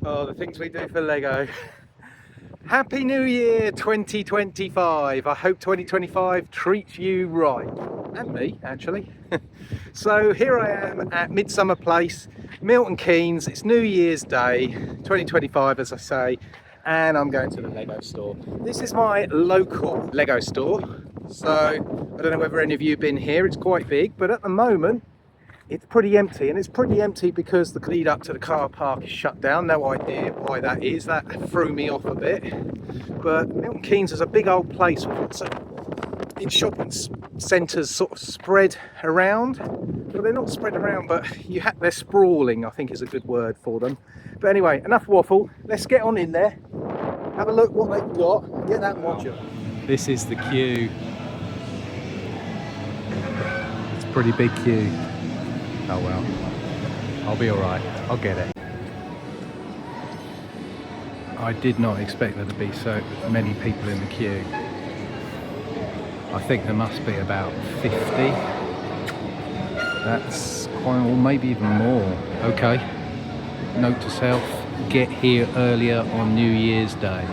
Oh, the things we do for Lego. Happy New Year 2025. I hope 2025 treats you right. And me, actually. So here I am at Midsummer Place, Milton Keynes. It's New Year's Day 2025, as I say, and I'm going to the Lego store. This is my local Lego store. So I don't know whether any of you have been here. It's quite big, but at the moment it's pretty empty, and it's pretty empty because the lead up to the car park is shut down. No idea why that is. That threw me off a bit. But Milton Keynes is a big old place with lots of shopping centres sort of spread around. Well, they're not spread around, but they're sprawling, I think is a good word for them. But anyway, enough waffle. Let's get on in there, have a look what they've got, and get that module. This is the queue. It's a pretty big queue. Oh well, I'll be alright, I'll get it. I did not expect there to be so many people in the queue. I think there must be about 50. That's quite, or maybe even more. Okay, note to self, get here earlier on New Year's Day.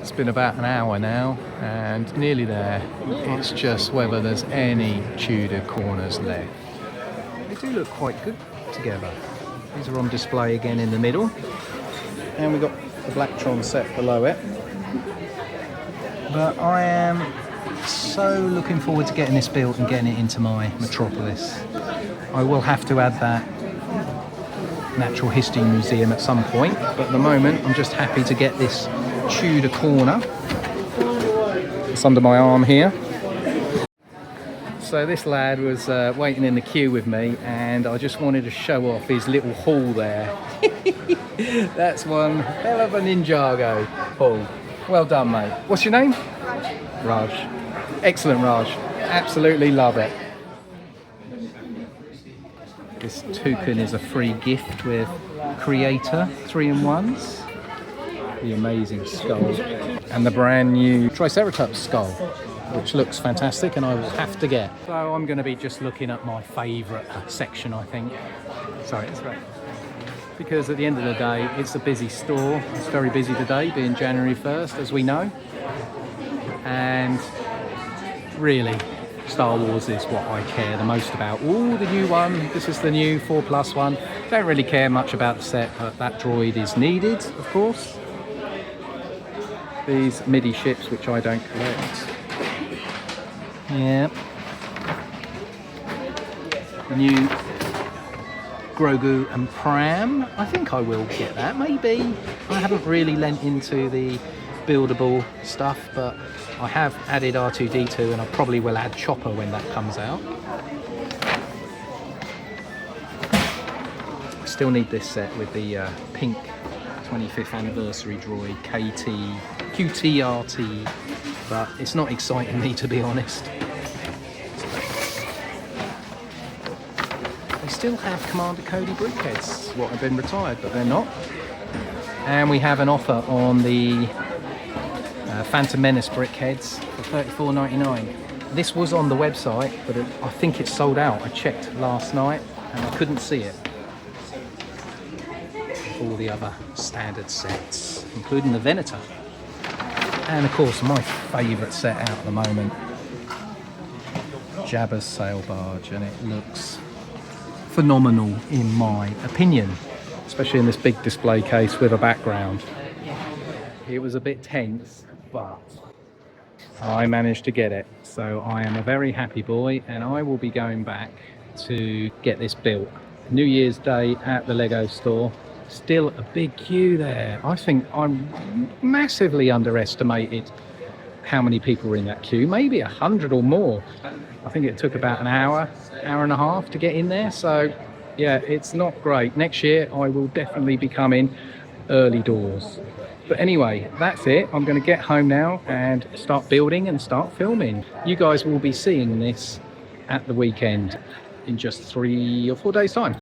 It's been about an hour now and nearly there. It's just whether there's any Tudor corners left. They do look quite good together. These are on display again in the middle, and we've got the Blacktron set below it. But I am so looking forward to getting this built and getting it into my metropolis. I will have to add that natural history museum at some point, but at the moment I'm just happy to get this Tudor corner. It's under my arm here. So this lad was waiting in the queue with me, and I just wanted to show off his little haul there. That's one hell of a Ninjago haul. Well done, mate. What's your name? Raj. Raj. Excellent, Raj. Absolutely love it. This toucan is a free gift with Creator 3-in-1s. The amazing skull. And the brand new Triceratops skull, which looks fantastic, and I will have to get. So I'm going to be just looking at my favourite section, I think. Sorry, it's great. Because at the end of the day, it's a busy store. It's very busy today, being January 1st, as we know. And really, Star Wars is what I care the most about. Ooh, the new one. This is the new 4+ one. Don't really care much about the set, but that droid is needed, of course. These MIDI ships, which I don't collect. Yeah. New Grogu and Pram. I think I will get that, maybe. I haven't really lent into the buildable stuff, but I have added R2-D2, and I probably will add Chopper when that comes out. I still need this set with the pink 25th anniversary droid QTRT, but it's not exciting me, to be honest. They still have Commander Cody brickheads, what have been retired, but they're not. And we have an offer on the Phantom Menace brickheads for $34.99. This was on the website, but I think it's sold out. I checked last night and I couldn't see it. All the other standard sets, including the Venator. And of course, my favourite set out at the moment, Jabba's sail barge, and it looks phenomenal in my opinion, especially in this big display case with a background. It was a bit tense, but I managed to get it, so I am a very happy boy, and I will be going back to get this built. New Year's Day at the Lego store. Still a big queue there. I think I'm massively underestimated how many people were in that queue, maybe 100 or more. I think it took about an hour and a half to get in there, so yeah, it's not great. Next year I will definitely be coming early doors. But anyway, that's it. I'm going to get home now and start building and start filming. You guys will be seeing this at the weekend in just 3 or 4 days time.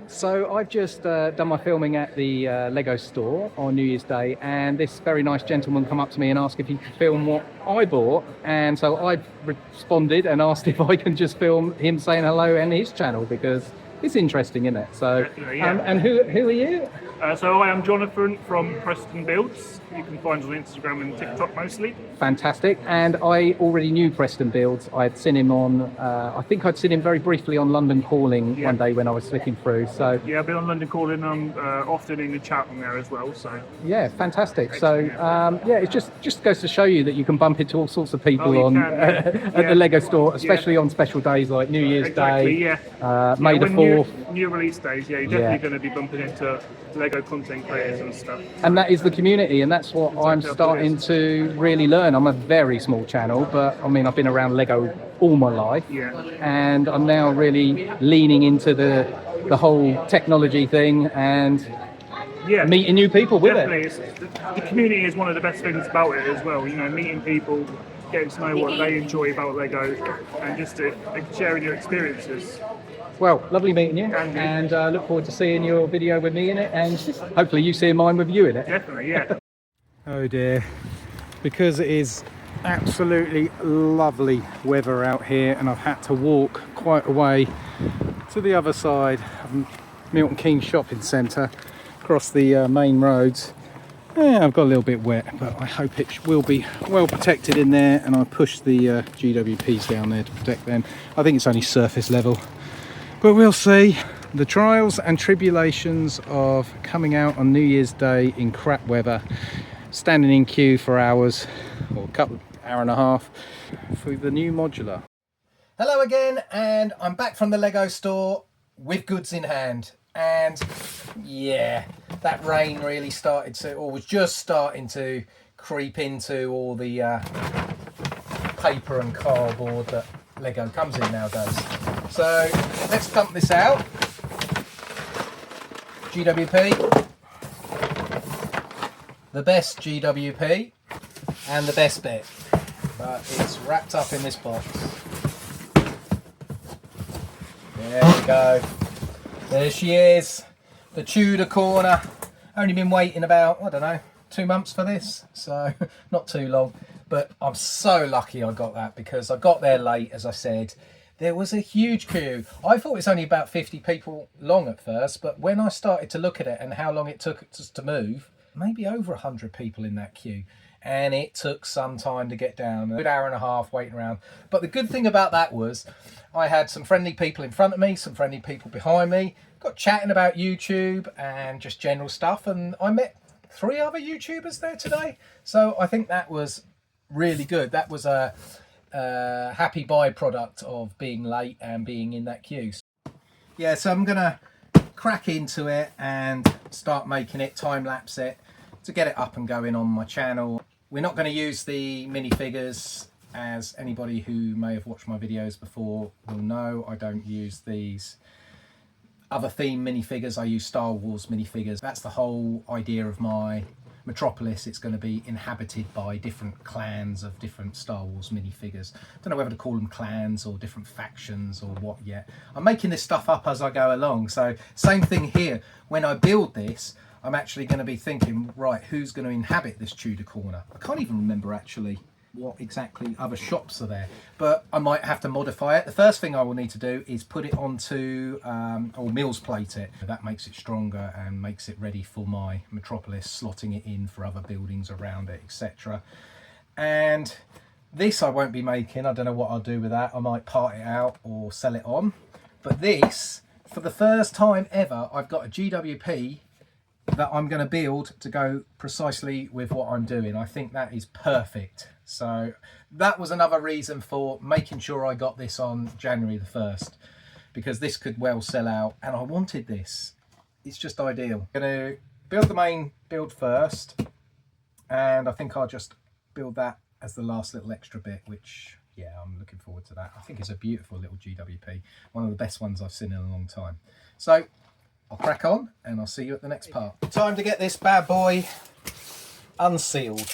So I've just done my filming at the Lego store on New Year's Day, and this very nice gentleman come up to me and asked if he could film what I bought, and so I responded and asked if I can just film him saying hello and his channel, because it's interesting, isn't it? So, yeah. and who are you? So I am Jonathan from Preston Builds. You can find us on Instagram and TikTok mostly. Fantastic. And I already knew Preston Builds. I'd seen him on, I think I'd seen him very briefly on London Calling one day when I was flicking through. So yeah, I've been on London Calling. I'm often in the chat on there as well. So yeah, fantastic. So yeah, it just goes to show you that you can bump into all sorts of people at the Lego store, especially on special days like New Year's Day, May the 4th. New release days, you're definitely going to be bumping into Lego content creators and stuff. And that is the community, and that's what I'm starting to really learn. I'm a very small channel, but I mean, I've been around Lego all my life, and I'm now really leaning into the whole technology thing and meeting new people with it. The community is one of the best things about it as well. You know, meeting people, getting to know what they enjoy about Lego, and just sharing your experiences. Well, lovely meeting you, and look forward to seeing your video with me in it, and hopefully you see mine with you in it. Definitely, yeah. Oh dear, because it is absolutely lovely weather out here, and I've had to walk quite a way to the other side of Milton Keynes shopping centre, across the main roads. Yeah, I've got a little bit wet, but I hope it will be well protected in there, and I pushed the GWPs down there to protect them. I think it's only surface level, but we'll see. The trials and tribulations of coming out on New Year's Day in crap weather, standing in queue for hours, or hour and a half, for the new modular. Hello again, and I'm back from the Lego store with goods in hand. And yeah, that rain really started to, or was just starting to creep into all the paper and cardboard that Lego comes in nowadays. So let's dump this out. GWP, the best GWP and the best bit, but it's wrapped up in this box. There we go. There she is, the Tudor Corner. Only been waiting about, I don't know, 2 months for this, so not too long. But I'm so lucky I got that, because I got there late, as I said. There was a huge queue. I thought it was only about 50 people long at first, but when I started to look at it and how long it took us to move, maybe over 100 people in that queue. And it took some time to get down, a good hour and a half waiting around. But the good thing about that was I had some friendly people in front of me, some friendly people behind me, got chatting about YouTube and just general stuff, and I met 3 other YouTubers there today. So I think that was really good. That was a happy byproduct of being late and being in that queue. Yeah, so I'm gonna crack into it and start making it, time lapse it, to get it up and going on my channel. We're not going to use the minifigures, as anybody who may have watched my videos before will know. I don't use these other theme minifigures. I use Star Wars minifigures. That's the whole idea of my Metropolis. It's going to be inhabited by different clans of different Star Wars minifigures. Don't know whether to call them clans or different factions or what yet. I'm making this stuff up as I go along. So same thing here. When I build this, I'm actually going to be thinking, right, who's going to inhabit this Tudor Corner? I can't even remember actually what exactly other shops are there, but I might have to modify it. The first thing I will need to do is put it onto, or Mills plate it. That makes it stronger and makes it ready for my Metropolis, slotting it in for other buildings around it, etc. And this I won't be making. I don't know what I'll do with that. I might part it out or sell it on. But this, for the first time ever, I've got a GWP that I'm going to build to go precisely with what I'm doing. I think that is perfect. So that was another reason for making sure I got this on January the 1st, because this could well sell out, and I wanted this. It's just ideal. I'm going to build the main build first, and I think I'll just build that as the last little extra bit, which, yeah, I'm looking forward to that. I think it's a beautiful little GWP, one of the best ones I've seen in a long time. So I'll crack on and I'll see you at the next part. Time to get this bad boy unsealed.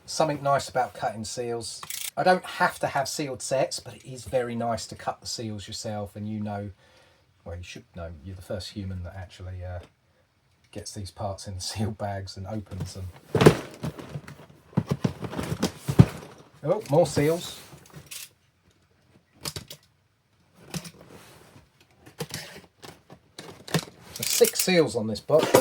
Something nice about cutting seals. I don't have to have sealed sets, but it is very nice to cut the seals yourself, and you know, well, you should know, you're the first human that actually gets these parts in sealed bags and opens them. Oh, more seals. There's 6 seals on this box.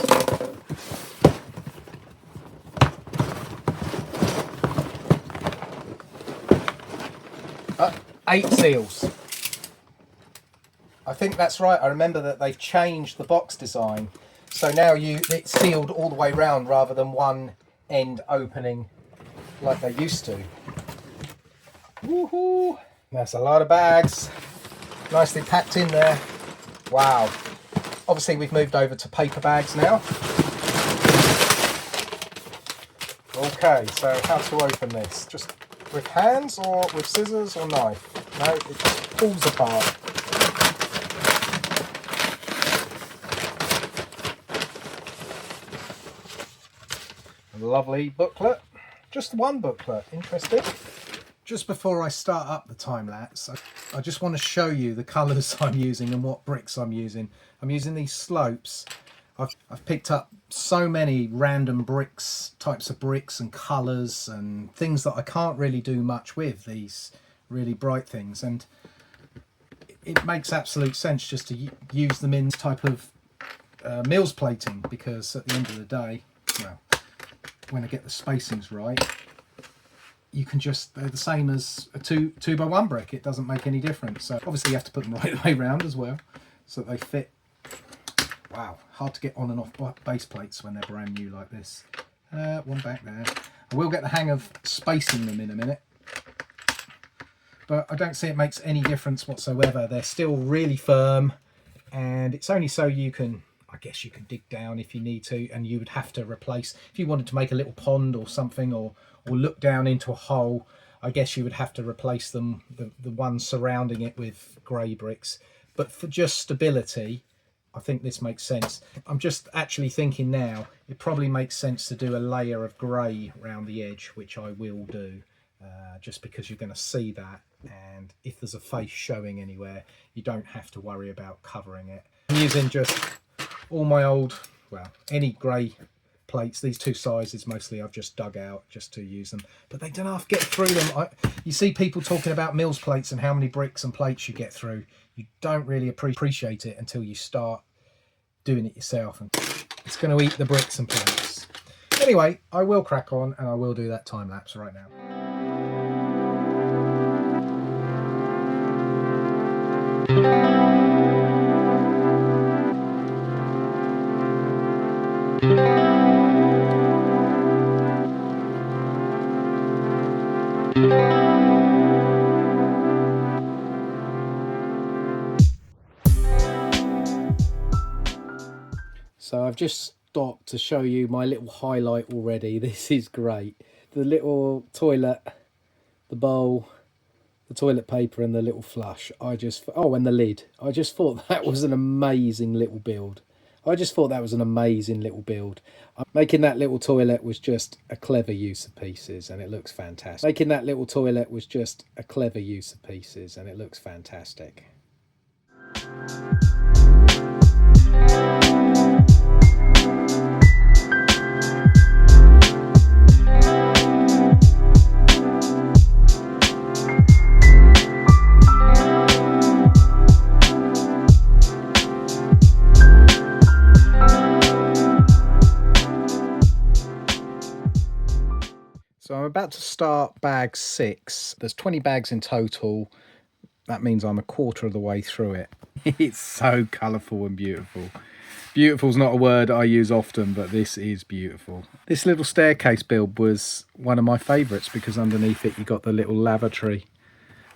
8 seals. I think that's right. I remember that they've changed the box design. So now it's sealed all the way round rather than one end opening like they used to. Woohoo! That's a lot of bags. Nicely packed in there. Wow. Obviously we've moved over to paper bags now. Okay, so how to open this? Just with hands or with scissors or knife? No, it just pulls apart. A lovely booklet. Just one booklet. Interesting. Just before I start up the time lapse, I just want to show you the colours I'm using and what bricks I'm using. I'm using these slopes. I've picked up so many random bricks, types of bricks and colours and things that I can't really do much with, these really bright things, and it makes absolute sense just to use them in type of meals plating, because at the end of the day, well, when I get the spacings right, you can just, they're the same as a 2x1 brick. It doesn't make any difference. So obviously you have to put them right the way around as well so that they fit. Wow, hard to get on and off base plates when they're brand new like this. One back there. I will get the hang of spacing them in a minute, but I don't see it makes any difference whatsoever. They're still really firm, and it's only so you can, I guess you can dig down if you need to, and you would have to replace, if you wanted to make a little pond or something, or look down into a hole, I guess you would have to replace them, the ones surrounding it, with grey bricks. But for just stability, I think this makes sense. I'm just actually thinking now, it probably makes sense to do a layer of grey around the edge, which I will do, just because you're going to see that, and if there's a face showing anywhere, you don't have to worry about covering it. I'm using just all my old, well, any grey plates. These 2 sizes mostly I've just dug out just to use them, but they don't have to get through them. You see people talking about mills plates and how many bricks and plates you get through. You don't really appreciate it until you start doing it yourself, and it's going to eat the bricks and plates. Anyway, I will crack on and I will do that time lapse right now. So I've just stopped to show you my little highlight already. This is great. The little toilet, the bowl, the toilet paper and the little flush. And the lid. I just thought that was an amazing little build. Making that little toilet was just a clever use of pieces, and it looks fantastic. So I'm about to start bag 6. There's 20 bags in total. That means I'm a quarter of the way through it. It's so colourful and beautiful. Beautiful's not a word I use often, but this is beautiful. This little staircase build was one of my favourites because underneath it you got the little lavatory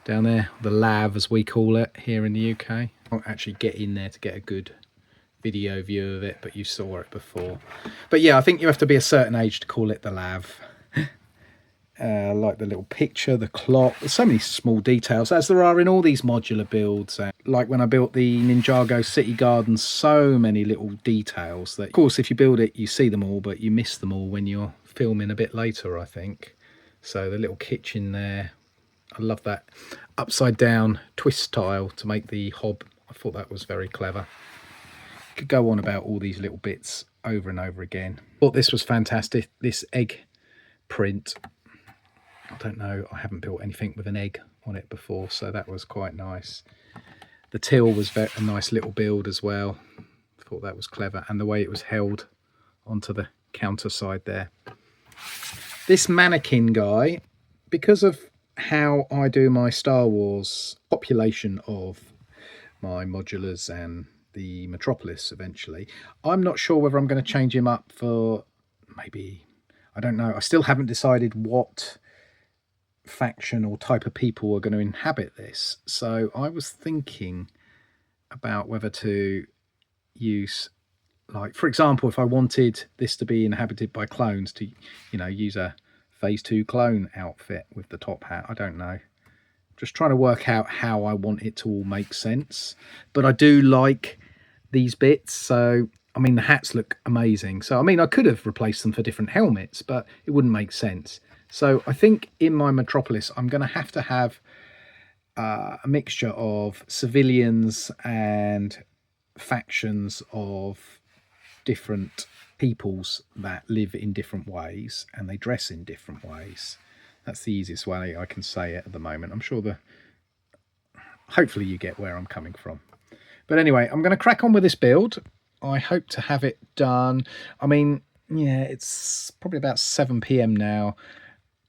down there, the lav as we call it here in the UK. I won't actually get in there to get a good video view of it, but you saw it before. But yeah, I think you have to be a certain age to call it the lav. Like the little picture, the clock, there's so many small details, as there are in all these modular builds. Like when I built the Ninjago City Gardens, so many little details that, of course, if you build it, you see them all, but you miss them all when you're filming a bit later, I think. So the little kitchen there, I love that upside down twist tile to make the hob. I thought that was very clever. Could go on about all these little bits over and over again. Thought this was fantastic, this egg print. I don't know, I haven't built anything with an egg on it before, so that was quite nice. The till was a nice little build as well. thought that was clever, and the way it was held onto the counter side there. This mannequin guy, because of how I do my Star Wars population of my modulars and the Metropolis eventually, I'm not sure whether I'm going to change him up for maybe, I don't know, I still haven't decided what faction or type of people are going to inhabit this. So I was thinking about whether to use, like, for example, if I wanted this to be inhabited by clones, to, you know, use a phase 2 clone outfit with the top hat. I don't know, just trying to work out how I want it to all make sense. But I do like these bits, so I mean the hats look amazing, so I mean I could have replaced them for different helmets, but it wouldn't make sense. So I think in my Metropolis I'm going to have a mixture of civilians and factions of different peoples that live in different ways and they dress in different ways. That's the easiest way I can say it at the moment. I'm sure hopefully you get where I'm coming from. But anyway, I'm going to crack on with this build. I hope to have it done. I mean, yeah, it's probably about 7 p.m. now.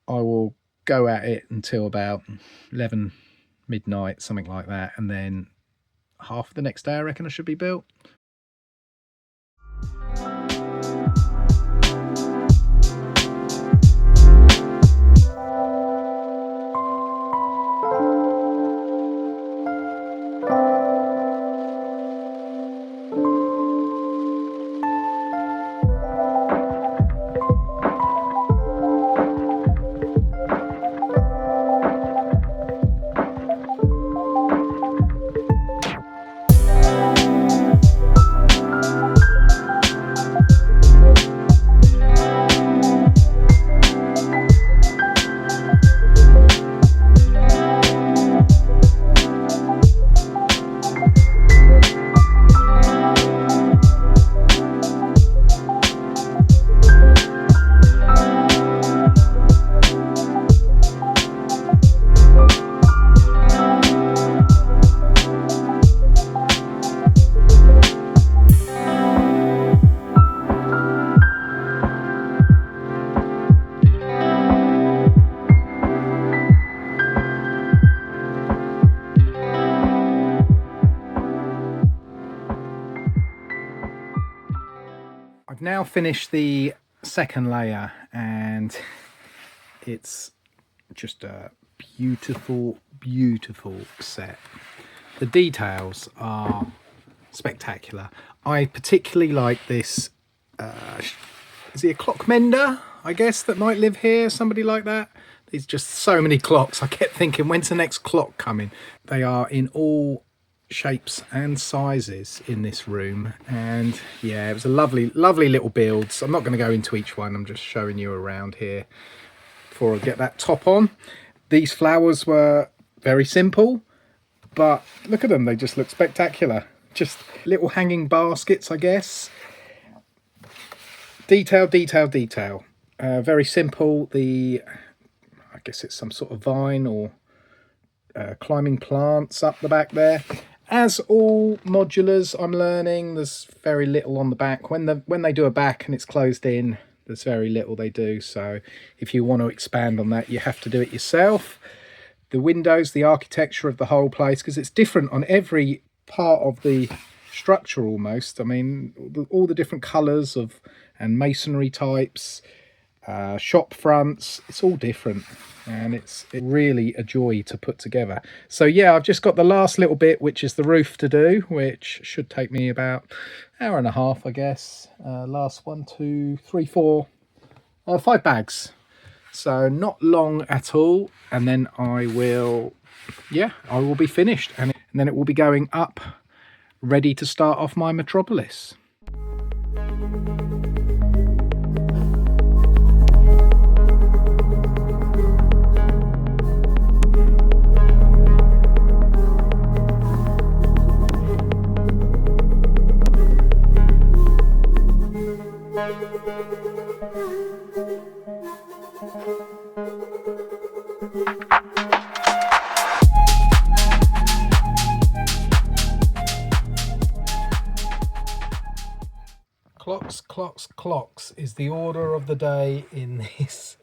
I will go at it until about 11 midnight, something like that, and then half of the next day I reckon I should be built. I've now finished the second layer and it's just a beautiful, beautiful set. The details are spectacular. I particularly like this, is he a clock mender, I guess, that might live here, somebody like that? There's just so many clocks. I kept thinking, when's the next clock coming? They are in all shapes and sizes in this room, and yeah, it was a lovely little build. So I'm not going to go into each one, I'm just showing you around here before I get that top on. These flowers were very simple, but look at them, they just look spectacular. Just little hanging baskets, I guess. Detail, detail, detail. Very simple. I guess it's some sort of vine or climbing plants up the back there. As all modulars, I'm learning, there's very little on the back. When they do a back and it's closed in, there's very little they do. So if you want to expand on that, you have to do it yourself. The windows, the architecture of the whole place, because it's different on every part of the structure almost. I mean, all the different colours and masonry types, shop fronts, it's all different. And it's really a joy to put together. So yeah, I've just got the last little bit, which is the roof to do, which should take me about an hour and a half, I guess. Last 1, 2, 3, 4, 5 bags. So not long at all. And then I will be finished. And then it will be going up, ready to start off my Metropolis. Clocks, clocks, clocks is the order of the day in this.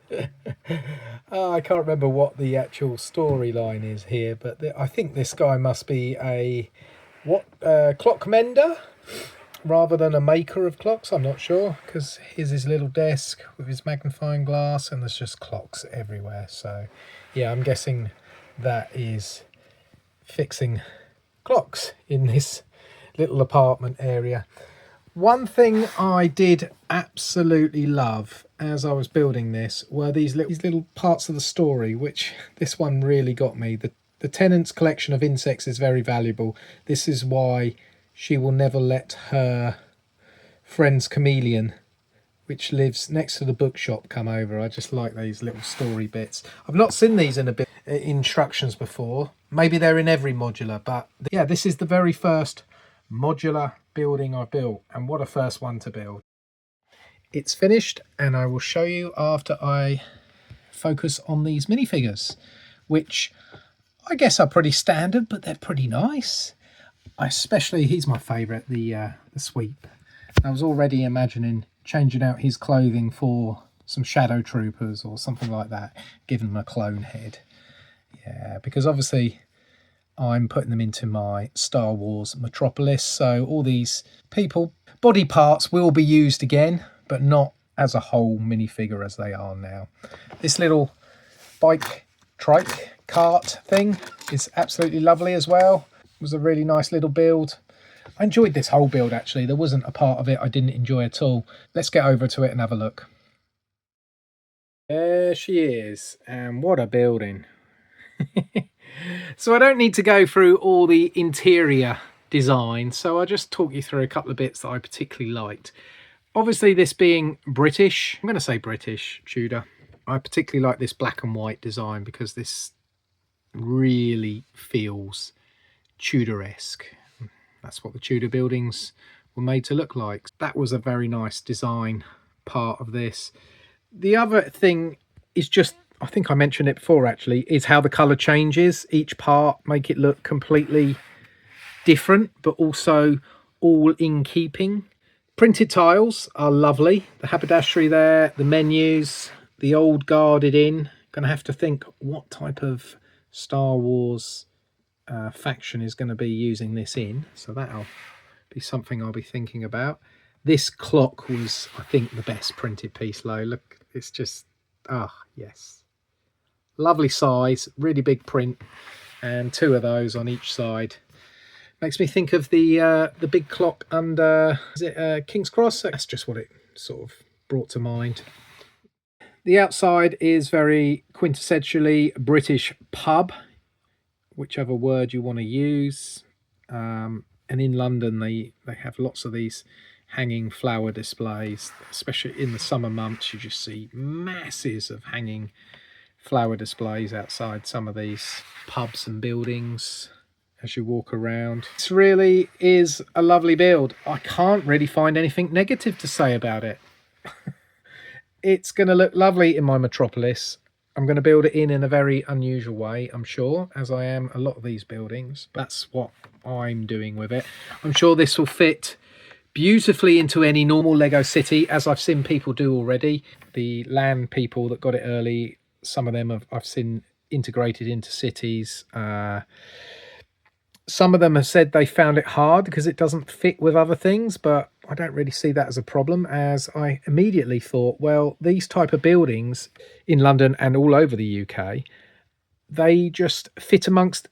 Oh, I can't remember what the actual storyline is here, but I think this guy must be a clock mender rather than a maker of clocks. I'm not sure, because here's his little desk with his magnifying glass and there's just clocks everywhere. So yeah, I'm guessing that is fixing clocks in this little apartment area. One thing I did absolutely love as I was building this were these little parts of the story, which this one really got me. The tenant's collection of insects is very valuable. This is why she will never let her friend's chameleon, which lives next to the bookshop, come over. I just like these little story bits. I've not seen these in instructions before. Maybe they're in every modular, but yeah, this is the very first modular building I built, and what a first one to build. It's finished, and I will show you after I focus on these minifigures, which I guess are pretty standard, but they're pretty nice. He's my favourite, the sweep. I was already imagining changing out his clothing for some shadow troopers or something like that, giving them a clone head. Yeah, because obviously I'm putting them into my Star Wars Metropolis, so all these body parts will be used again, but not as a whole minifigure as they are now. This little trike cart thing is absolutely lovely as well. It was a really nice little build. I enjoyed this whole build actually. There wasn't a part of it I didn't enjoy at all. Let's get over to it and have a look. There she is, and what a building. So I don't need to go through all the interior design, so I'll just talk you through a couple of bits that I particularly liked. Obviously, this being British, I'm going to say British, Tudor. I particularly like this black and white design because this really feels Tudor-esque. That's what the Tudor buildings were made to look like. That was a very nice design part of this. The other thing is just, I think I mentioned it before actually, is how the colour changes. Each part make it look completely different, but also all in keeping. Printed tiles are lovely. The haberdashery there, the menus, the old guarded inn. Gonna have to think what type of Star Wars faction is going to be using this in, so that'll be something I'll be thinking about. This clock was, I think, the best printed piece. Look, it's just, yes, lovely size, really big print, and two of those on each side. Makes me think of the big clock under, is it King's Cross? That's just what it sort of brought to mind. The outside is very quintessentially British pub, whichever word you want to use. And in London they have lots of these hanging flower displays, especially in the summer months. You just see masses of hanging flower displays outside some of these pubs and buildings as you walk around. This really is a lovely build. I can't really find anything negative to say about it. It's going to look lovely in my Metropolis. I'm going to build it in a very unusual way, I'm sure, as I am a lot of these buildings. That's what I'm doing with it. I'm sure this will fit beautifully into any normal Lego city, as I've seen people do already. The land people that got it early, some of them I've seen integrated into cities. Some of them have said they found it hard because it doesn't fit with other things, but I don't really see that as a problem, as I immediately thought, well, these type of buildings in London and all over the UK, they just fit amongst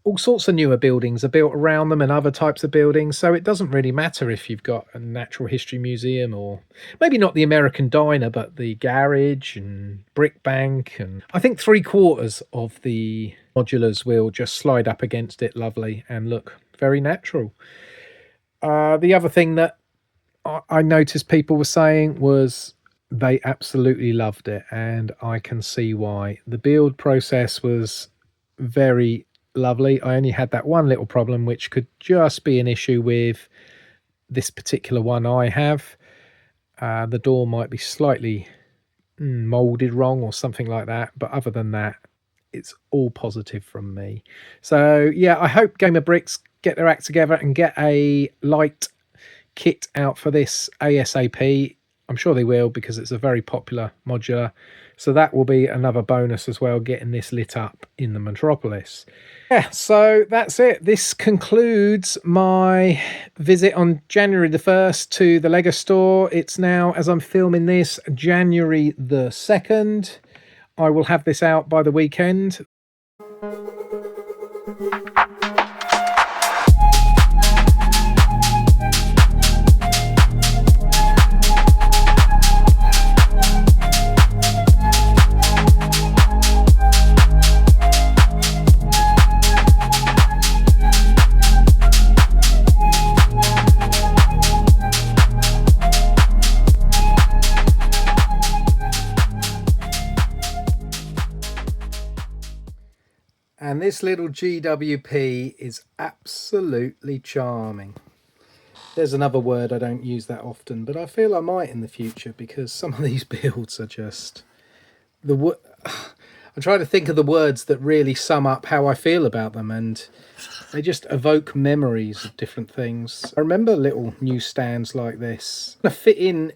all sorts of newer buildings are built around them and other types of buildings. So it doesn't really matter if you've got a natural history museum, or maybe not the American Diner, but the garage and brick bank. And I think 3/4 of the modulars will just slide up against it lovely and look very natural. The other thing that I noticed people were saying was they absolutely loved it, and I can see why. The build process was very lovely. I only had that one little problem, which could just be an issue with this particular one I have. The door might be slightly molded wrong or something like that, but other than that, it's all positive from me. So yeah, I hope MixABrix get their act together and get a light kit out for this ASAP. I'm sure they will, because it's a very popular modular. So that will be another bonus as well, getting this lit up in the metropolis. Yeah, so that's it. This concludes my visit on January the 1st to the Lego store. It's now, as I'm filming this, January the 2nd. I will have this out by the weekend. And this little GWP is absolutely charming. There's another word I don't use that often, but I feel I might in the future, because some of these builds are just... I'm trying to think of the words that really sum up how I feel about them, and they just evoke memories of different things. I remember little newsstands like this. To fit in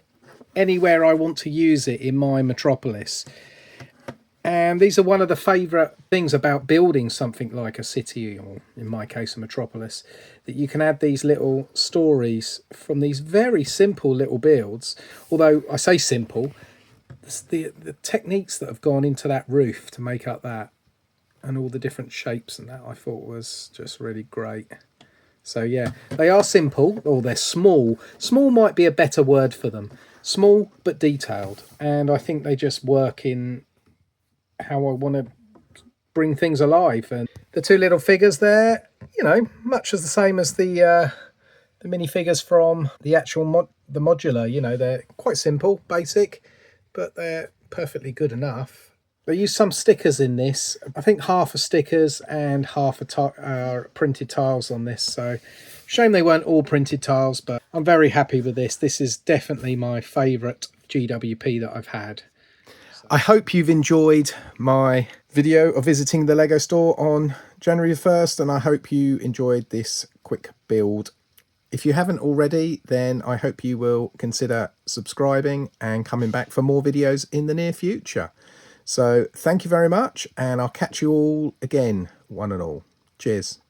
anywhere I want to use it in my metropolis. And these are one of the favourite things about building something like a city, or in my case a metropolis, that you can add these little stories from these very simple little builds. Although I say simple, the techniques that have gone into that roof to make up that, and all the different shapes and that, I thought was just really great. So yeah, they are simple, or they're small. Small might be a better word for them. Small but detailed, and I think they just work in how I want to bring things alive. And the two little figures there, you know, much as the same as the minifigures from the actual the modular. You know, they're quite simple, basic, but they're perfectly good enough. They use some stickers in this. I think half are stickers and half are printed tiles on this. So shame they weren't all printed tiles, but I'm very happy with this. This is definitely my favourite GWP that I've had. I hope you've enjoyed my video of visiting the Lego store on January 1st, and I hope you enjoyed this quick build. If you haven't already, then I hope you will consider subscribing and coming back for more videos in the near future. So thank you very much, and I'll catch you all again, one and all. Cheers.